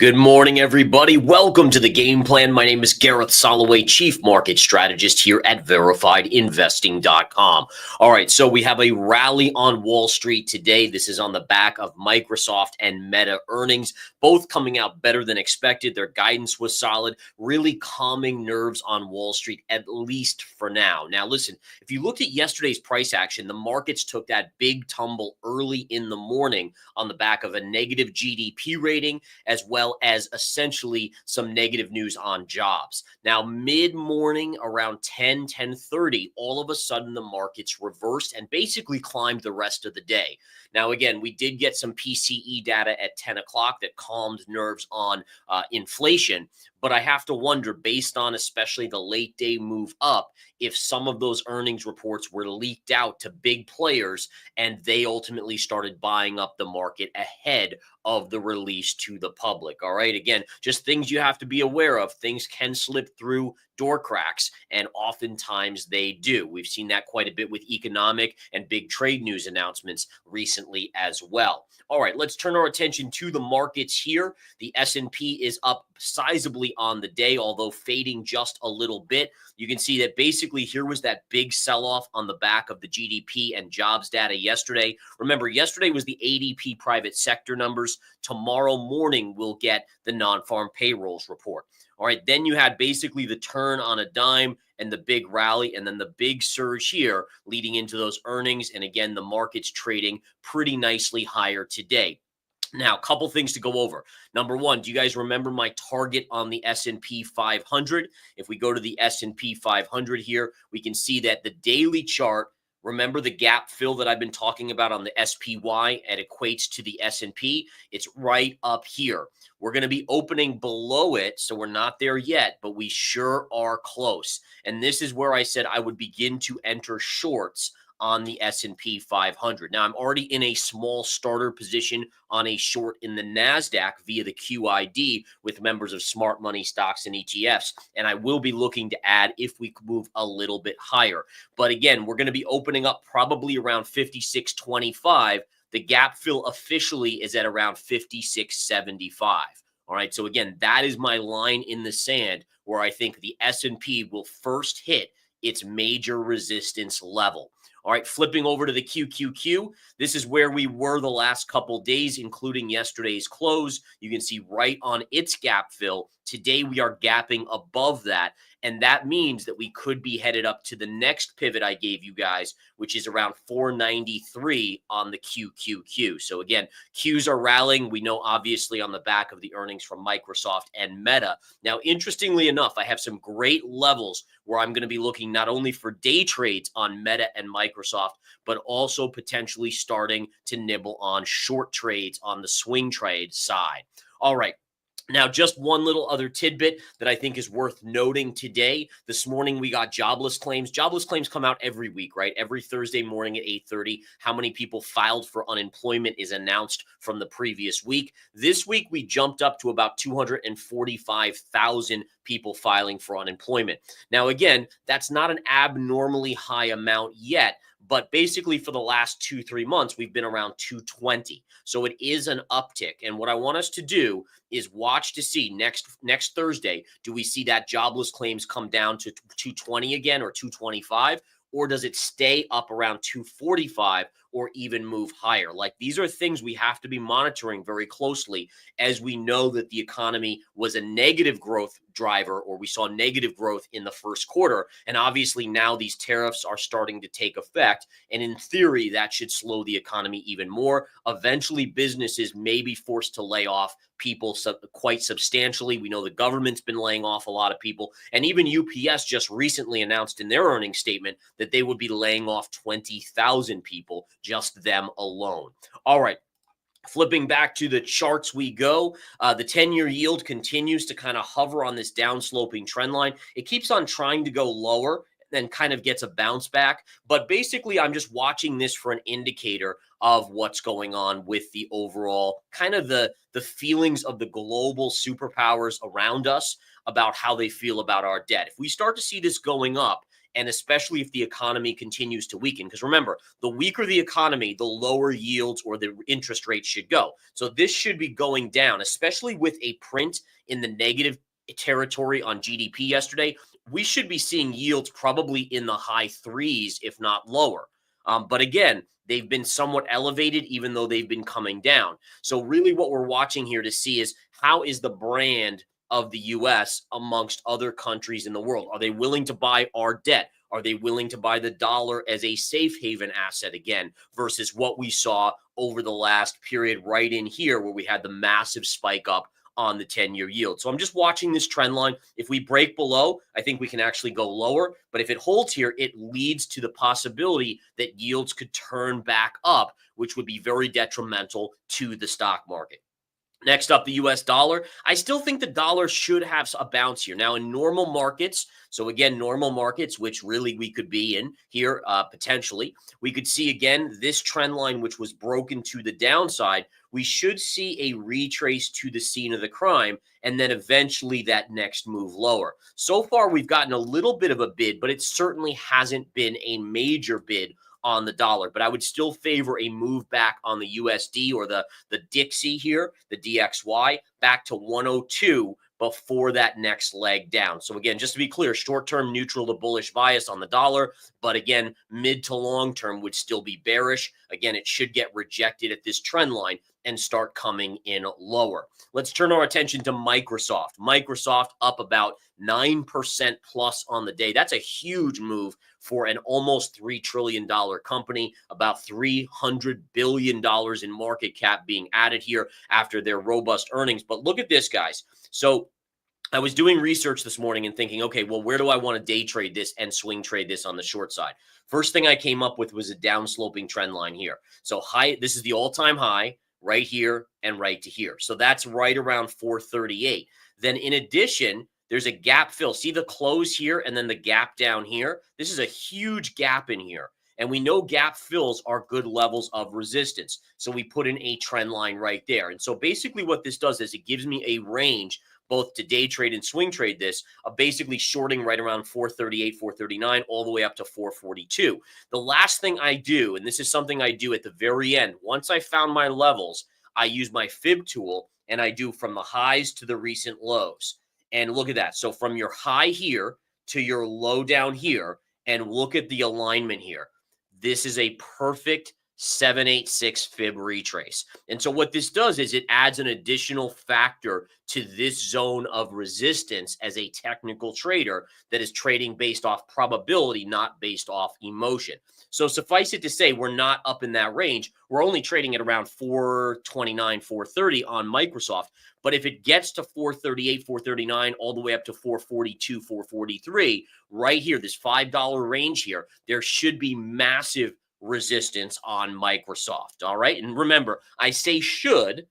Good morning, everybody. Welcome to the Game Plan. My name is Gareth Soloway, Chief Market Strategist here at VerifiedInvesting.com. All right, so we have a rally on Wall Street today. This is on the back of Microsoft and Meta earnings, both coming out better than expected. Their guidance was solid, really calming nerves on Wall Street, at least for now. Now, listen, if you looked at yesterday's price action, the markets took that big tumble early in the morning on the back of a negative GDP rating, as well as essentially some negative news on jobs. Now, mid-morning around 10:30, all of a sudden the markets reversed and basically climbed the rest of the day. Now, again, we did get some PCE data at 10 o'clock that calmed nerves on inflation, but I have to wonder, based on especially the late day move up, if some of those earnings reports were leaked out to big players and they ultimately started buying up the market ahead of the release to the public. All right. Again, just things you have to be aware of. Things can slip through door cracks, and oftentimes they do. We've seen that quite a bit with economic and big trade news announcements recently as well. All right, let's turn our attention to the markets here. The S&P is up sizably on the day, although fading just a little bit. You can see that basically here was that big sell-off on the back of the GDP and jobs data yesterday. Remember, yesterday was the ADP private sector numbers. Tomorrow morning, we'll get the non-farm payrolls report. All right, then you had basically the turn on a dime and the big rally, and then the big surge here leading into those earnings. And again, the market's trading pretty nicely higher today. Now, a couple things to go over. Number one, do you guys remember my target on the S&P 500? If we go to the S&P 500 here, we can see that the daily chart, remember the gap fill that I've been talking about on the SPY, it equates to the S&P. It's right up here. We're going to be opening below it, so we're not there yet, but we sure are close. And this is where I said I would begin to enter shorts on the S&P 500. Now, I'm already in a small starter position on a short in the Nasdaq via the QID with members of smart money stocks and ETFs, and I will be looking to add if we move a little bit higher. But again, we're going to be opening up probably around 56.25. The gap fill officially is at around 56.75. All right, so again, that is my line in the sand where I think the S&P will first hit its major resistance level. All right, flipping over to the QQQ, this is where we were the last couple days, including yesterday's close. You can see right on its gap fill. Today, we are gapping above that, and that means that we could be headed up to the next pivot I gave you guys, which is around 493 on the QQQ. So again, Qs are rallying. We know, obviously, on the back of the earnings from Microsoft and Meta. Now, interestingly enough, I have some great levels where I'm going to be looking not only for day trades on Meta and Microsoft, but also potentially starting to nibble on short trades on the swing trade side. All right. Now, just one little other tidbit that I think is worth noting today. This morning, we got jobless claims. Jobless claims come out every week, right? Every Thursday morning at 8:30. How many people filed for unemployment is announced from the previous week. This week, we jumped up to about 245,000 people filing for unemployment. Now, again, that's not an abnormally high amount yet, but basically for the last 2-3 months, we've been around 220. So it is an uptick. And what I want us to do is watch to see next Thursday, do we see that jobless claims come down to 220 again or 225? Or does it stay up around 245 or even move higher? Like, these are things we have to be monitoring very closely, as we know that the economy was a negative growth driver, or we saw negative growth in the first quarter. And obviously now these tariffs are starting to take effect. And in theory, that should slow the economy even more. Eventually, businesses may be forced to lay off people quite substantially. We know the government's been laying off a lot of people. And even UPS just recently announced in their earnings statement that they would be laying off 20,000 people, just them alone. All right. Flipping back to the charts we go, the 10-year yield continues to kind of hover on this downsloping trend line. It keeps on trying to go lower, then kind of gets a bounce back. But basically, I'm just watching this for an indicator of what's going on with the overall kind of the feelings of the global superpowers around us about how they feel about our debt. If we start to see this going up, and especially if the economy continues to weaken. Because remember, the weaker the economy, the lower yields or the interest rates should go. So this should be going down, especially with a print in the negative territory on GDP yesterday. We should be seeing yields probably in the high threes, if not lower. But again, they've been somewhat elevated, even though they've been coming down. So really what we're watching here to see is how is the brand of the U.S. amongst other countries in the world? Are they willing to buy our debt? Are they willing to buy the dollar as a safe haven asset again versus what we saw over the last period right in here where we had the massive spike up on the 10-year yield? So I'm just watching this trend line. If we break below, I think we can actually go lower. But if it holds here, it leads to the possibility that yields could turn back up, which would be very detrimental to the stock market. Next up, the US dollar. I still think the dollar should have a bounce here. Now, in normal markets, so again, normal markets, which really we could be in here potentially, we could see again this trend line, which was broken to the downside. We should see a retrace to the scene of the crime and then eventually that next move lower. So far, we've gotten a little bit of a bid, but it certainly hasn't been a major bid on the dollar. But I would still favor a move back on the USD or the Dixie here, the DXY, back to 102 before that next leg down. So again, just to be clear, short-term neutral to bullish bias on the dollar, but again, mid to long-term would still be bearish. Again, it should get rejected at this trend line and start coming in lower. Let's turn our attention to Microsoft. Microsoft up about 9% plus on the day. That's a huge move for an almost $3 trillion company, about $300 billion in market cap being added here after their robust earnings. But look at this, guys. So I was doing research this morning and thinking, okay, well, where do I want to day trade this and swing trade this on the short side? First thing I came up with was a downsloping trend line here. So high, this is the all-time high right here and right to here. So that's right around 438. Then in addition, there's a gap fill. See the close here and then the gap down here? This is a huge gap in here. And we know gap fills are good levels of resistance. So we put in a trend line right there. And so basically what this does is it gives me a range both to day trade and swing trade this, of basically shorting right around 438, 439, all the way up to 442. The last thing I do, and this is something I do at the very end, once I found my levels, I use my fib tool and I do from the highs to the recent lows. And look at that. So from your high here to your low down here, and look at the alignment here. This is a perfect 786 fib retrace. And so what this does is it adds an additional factor to this zone of resistance as a technical trader that is trading based off probability, not based off emotion. So suffice it to say, we're not up in that range. We're only trading at around 429, 430 on Microsoft. But if it gets to 438, 439, all the way up to 442, 443, right here, this $5 range here, there should be massive resistance on Microsoft. All right. And remember, I say should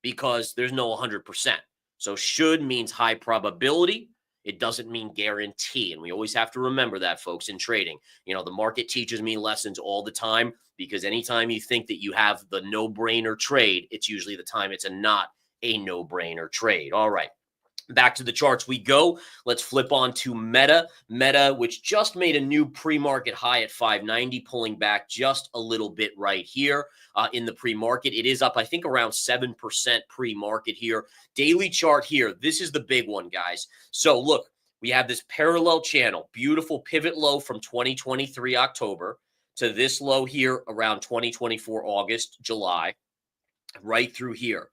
because there's no 100%. So should means high probability. It doesn't mean guarantee. And we always have to remember that, folks, in trading. You know, the market teaches me lessons all the time because anytime you think that you have the no-brainer trade, it's usually the time it's not a no-brainer trade. All right. Back to the charts we go. Let's flip on to Meta. Meta, which just made a new pre-market high at 590, pulling back just a little bit right here in the pre-market. It is up, I think, around 7% pre-market here. Daily chart here. This is the big one, guys. So look, we have this parallel channel, beautiful pivot low from 2023 October to this low here around 2024 August, July, right through here.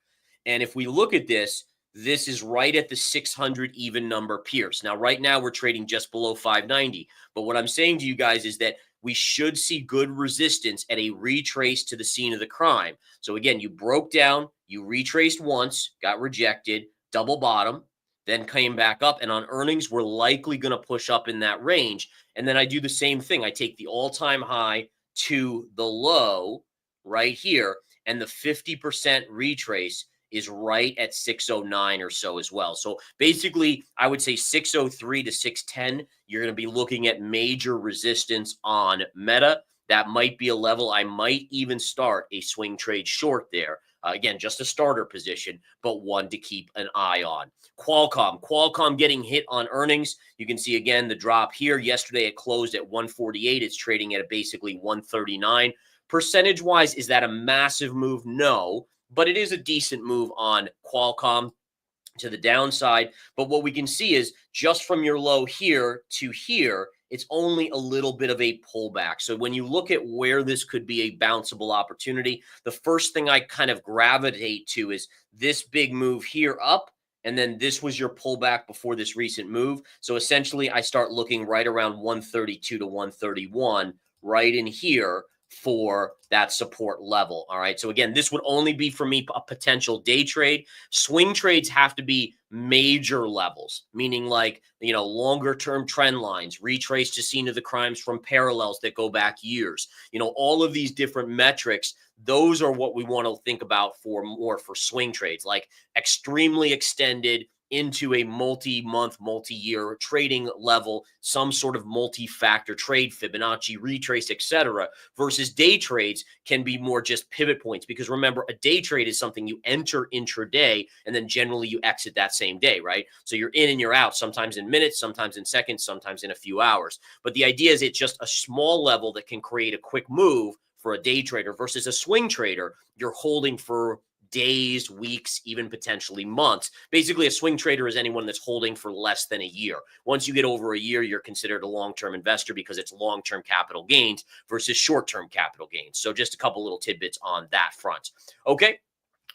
And if we look at this, this is right at the 600 even number Pierce. Now, right now, we're trading just below 590. But what I'm saying to you guys is that we should see good resistance at a retrace to the scene of the crime. So again, you broke down, you retraced once, got rejected, double bottom, then came back up. And on earnings, we're likely going to push up in that range. And then I do the same thing. I take the all-time high to the low right here, and the 50% retrace is right at 609 or so as well. So basically, I would say 603 to 610, you're going to be looking at major resistance on Meta. That might be a level I might even start a swing trade short there Again, just a starter position, but one to keep an eye on. Qualcomm getting hit on earnings. You can see again the drop here. Yesterday it closed at 148. It's trading at basically 139. Percentage-wise, is that a massive move? No, but it is a decent move on Qualcomm to the downside. But what we can see is just from your low here to here, it's only a little bit of a pullback. So when you look at where this could be a bounceable opportunity, the first thing I kind of gravitate to is this big move here up. And then this was your pullback before this recent move. So essentially, I start looking right around 132 to 131 right in here for that support level. All right. So again, this would only be for me a potential day trade. Swing trades have to be major levels, meaning like, longer term trend lines, retrace to scene of the crimes from parallels that go back years, all of these different metrics. Those are what we want to think about for swing trades, like extremely extended into a multi-month, multi-year trading level, some sort of multi-factor trade, Fibonacci, retrace, etc., versus day trades can be more just pivot points. Because remember, a day trade is something you enter intraday, and then generally you exit that same day, right? So you're in and you're out, sometimes in minutes, sometimes in seconds, sometimes in a few hours. But the idea is it's just a small level that can create a quick move for a day trader versus a swing trader. You're holding for days, weeks, even potentially months. Basically, a swing trader is anyone that's holding for less than a year. Once you get over a year, you're considered a long-term investor because it's long-term capital gains versus short-term capital gains. So just a couple little tidbits on that front. Okay.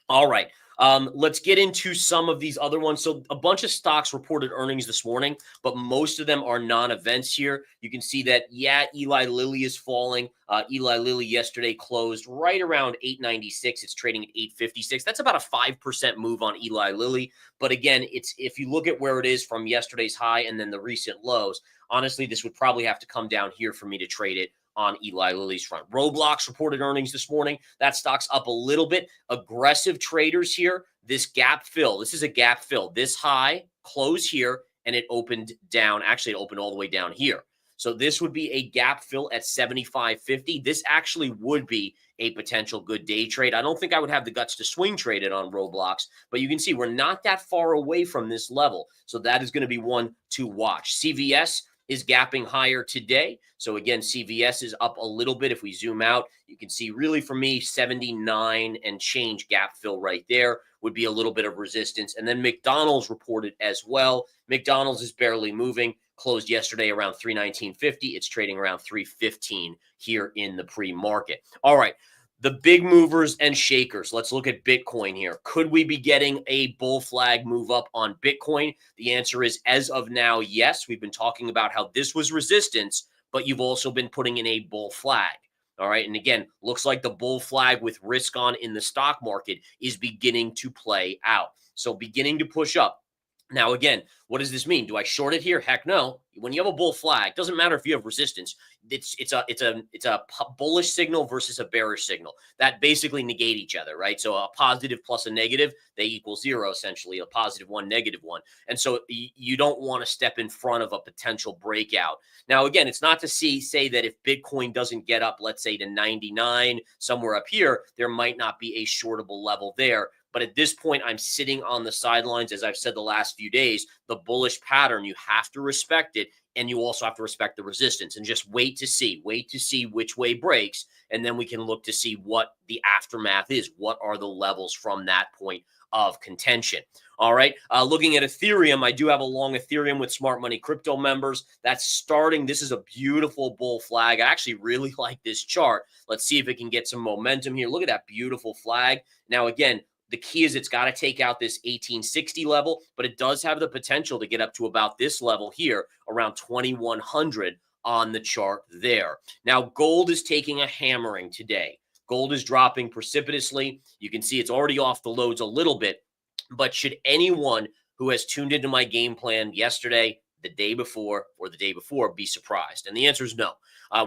All right. Let's get into some of these other ones. So a bunch of stocks reported earnings this morning, but most of them are non-events here. You can see that, Eli Lilly is falling. Eli Lilly yesterday closed right around 896. It's trading at 856. That's about a 5% move on Eli Lilly. But again, if you look at where it is from yesterday's high and then the recent lows, honestly, this would probably have to come down here for me to trade it on Eli Lilly's front. Roblox reported earnings this morning. That stock's up a little bit. Aggressive traders here. This gap fill. This is a gap fill. This high, close here, and it opened down. Actually, it opened all the way down here. So this would be a gap fill at 75.50. This actually would be a potential good day trade. I don't think I would have the guts to swing trade it on Roblox, but you can see we're not that far away from this level. So that is going to be one to watch. CVS is gapping higher today. So again, CVS is up a little bit. If we zoom out, you can see really for me, 79 and change gap fill right there would be a little bit of resistance. And then McDonald's reported as well. McDonald's is barely moving. Closed yesterday around 319.50. It's trading around 315 here in the pre-market. All right. The big movers and shakers. Let's look at Bitcoin here. Could we be getting a bull flag move up on Bitcoin? The answer is, as of now, yes. We've been talking about how this was resistance, but you've also been putting in a bull flag. All right. And again, looks like the bull flag with risk on in the stock market is beginning to play out. So beginning to push up. Now, again, what does this mean? Do I short it here? Heck no. When you have a bull flag, doesn't matter if you have resistance. It's a bullish signal versus a bearish signal that basically negate each other, right? So a positive plus a negative, they equal zero, essentially, a positive one, negative one. And so you don't want to step in front of a potential breakout. Now, again, it's not to say that if Bitcoin doesn't get up, let's say to 99, somewhere up here, there might not be a shortable level there. But at this point, I'm sitting on the sidelines. As I've said the last few days, the bullish pattern, you have to respect it. And you also have to respect the resistance and just wait to see which way breaks. And then we can look to see what the aftermath is. What are the levels from that point of contention? All right. Looking at Ethereum, I do have a long Ethereum with Smart Money Crypto members. That's starting. This is a beautiful bull flag. I actually really like this chart. Let's see if it can get some momentum here. Look at that beautiful flag. Now, again, the key is it's got to take out this 1860 level, but it does have the potential to get up to about this level here, around 2100 on the chart there. Now, gold is taking a hammering today. Gold is dropping precipitously. You can see it's already off the lows a little bit, but should anyone who has tuned into my game plan yesterday, the day before, or the day before be surprised? And the answer is no.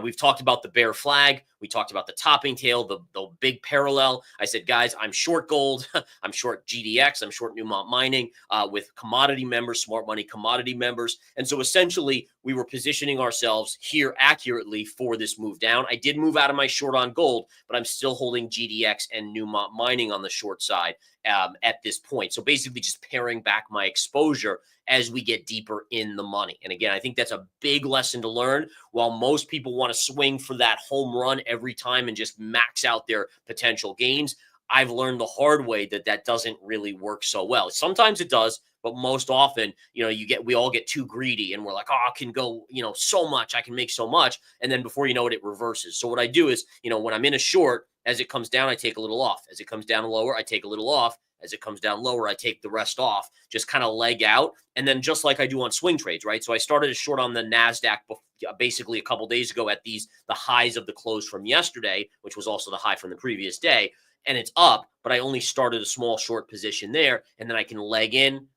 We've talked about the bear flag. We talked about the topping tail, the big parallel. I said, guys, I'm short gold. I'm short GDX. I'm short Newmont Mining with commodity members, Smart Money commodity members. And so essentially we were positioning ourselves here accurately for this move down. I did move out of my short on gold, but I'm still holding GDX and Newmont Mining on the short side at this point. So basically just paring back my exposure as we get deeper in the money. And again, I think that's a big lesson to learn. While most people want to swing for that home run every time and just max out their potential gains, I've learned the hard way that that doesn't really work so well. Sometimes it does, but most often, we all get too greedy and we're like, oh, I can go, so much, I can make so much. And then before you know it, it reverses. So what I do is, when I'm in a short, as it comes down, I take a little off. As it comes down lower, I take a little off. As it comes down lower, I take the rest off, just kind of leg out. And then just like I do on swing trades, right? So I started a short on the Nasdaq basically a couple days ago at the highs of the close from yesterday, which was also the high from the previous day. And it's up, but I only started a small short position there. And then I can leg in,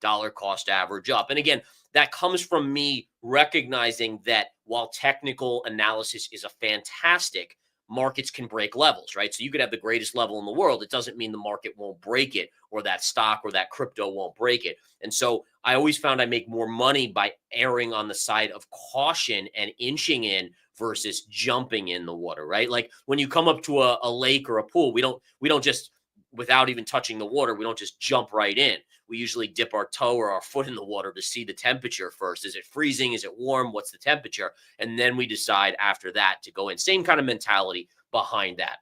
dollar cost average up. And again, that comes from me recognizing that while technical analysis is a fantastic, markets can break levels, right? So you could have the greatest level in the world. It doesn't mean the market won't break it, or that stock or that crypto won't break it. And so I always found I make more money by erring on the side of caution and inching in versus jumping in the water, right? Like when you come up to a lake or a pool, we don't just, without even touching the water, we don't just jump right in. We usually dip our toe or our foot in the water to see the temperature first. Is it freezing? Is it warm? What's the temperature? And then we decide after that to go in. Same kind of mentality behind that.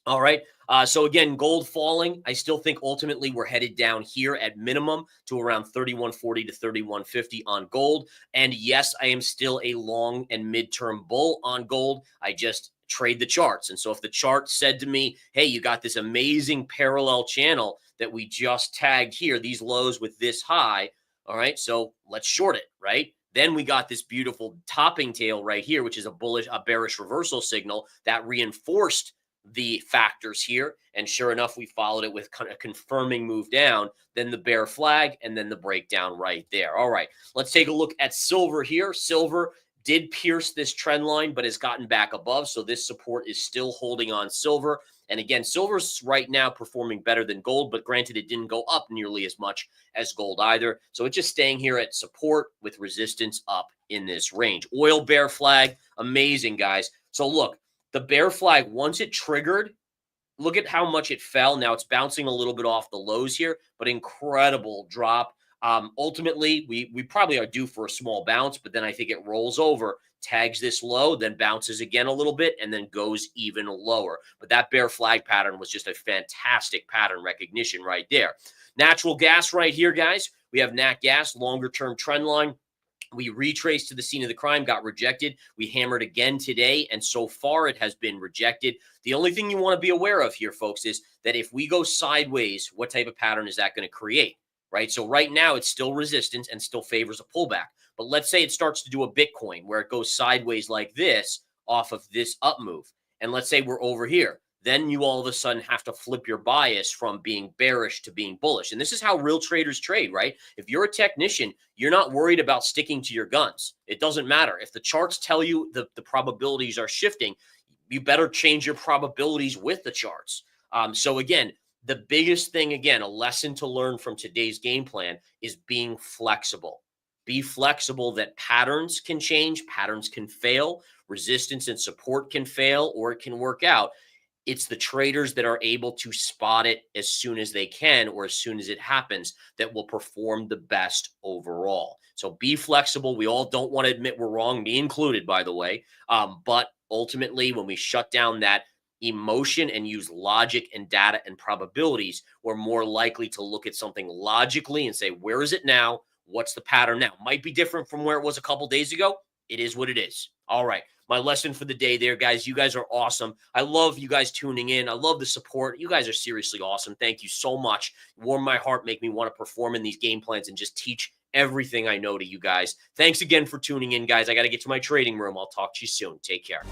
All right. So again, gold falling. I still think ultimately we're headed down here at minimum to around 3140 to 3150 on gold. And yes, I am still a long and midterm bull on gold. I just trade the charts. And so if the chart said to me, hey, you got this amazing parallel channel that we just tagged here, these lows with this high. All right. So let's short it, right? Then we got this beautiful topping tail right here, which is a bearish reversal signal that reinforced the factors here. And sure enough, we followed it with kind of confirming move down, then the bear flag, and then the breakdown right there. All right, let's take a look at silver here. Silver did pierce this trend line, but has gotten back above. So this support is still holding on silver. And again, silver's right now performing better than gold, but granted, it didn't go up nearly as much as gold either. So it's just staying here at support with resistance up in this range. Oil bear flag, amazing, guys. So look, the bear flag, once it triggered, look at how much it fell. Now it's bouncing a little bit off the lows here, but incredible drop. Ultimately, we probably are due for a small bounce, but then I think it rolls over, tags this low, then bounces again a little bit, and then goes even lower. But that bear flag pattern was just a fantastic pattern recognition right there. Natural gas right here, guys. We have nat gas, longer term trend line. We retraced to the scene of the crime, got rejected. We hammered again today, and so far it has been rejected. The only thing you want to be aware of here, folks, is that if we go sideways, what type of pattern is that going to create, right? So right now it's still resistance and still favors a pullback. But let's say it starts to do a Bitcoin where it goes sideways like this off of this up move. And let's say we're over here. Then you all of a sudden have to flip your bias from being bearish to being bullish. And this is how real traders trade, right? If you're a technician, you're not worried about sticking to your guns. It doesn't matter. If the charts tell you the probabilities are shifting, you better change your probabilities with the charts. So again, the biggest thing, again, a lesson to learn from today's game plan is being flexible. Be flexible that patterns can change, patterns can fail, resistance and support can fail, or it can work out. It's the traders that are able to spot it as soon as they can or as soon as it happens that will perform the best overall. So be flexible. We all don't want to admit we're wrong, me included, by the way. But ultimately, when we shut down that emotion and use logic and data and probabilities, we're more likely to look at something logically and say, where is it now? What's the pattern now? Might be different from where it was a couple days ago. It is what it is. All right. My lesson for the day there, guys. You guys are awesome. I love you guys tuning in. I love the support. You guys are seriously awesome. Thank you so much. Warm my heart, make me want to perform in these game plans and just teach everything I know to you guys. Thanks again for tuning in, guys. I got to get to my trading room. I'll talk to you soon. Take care.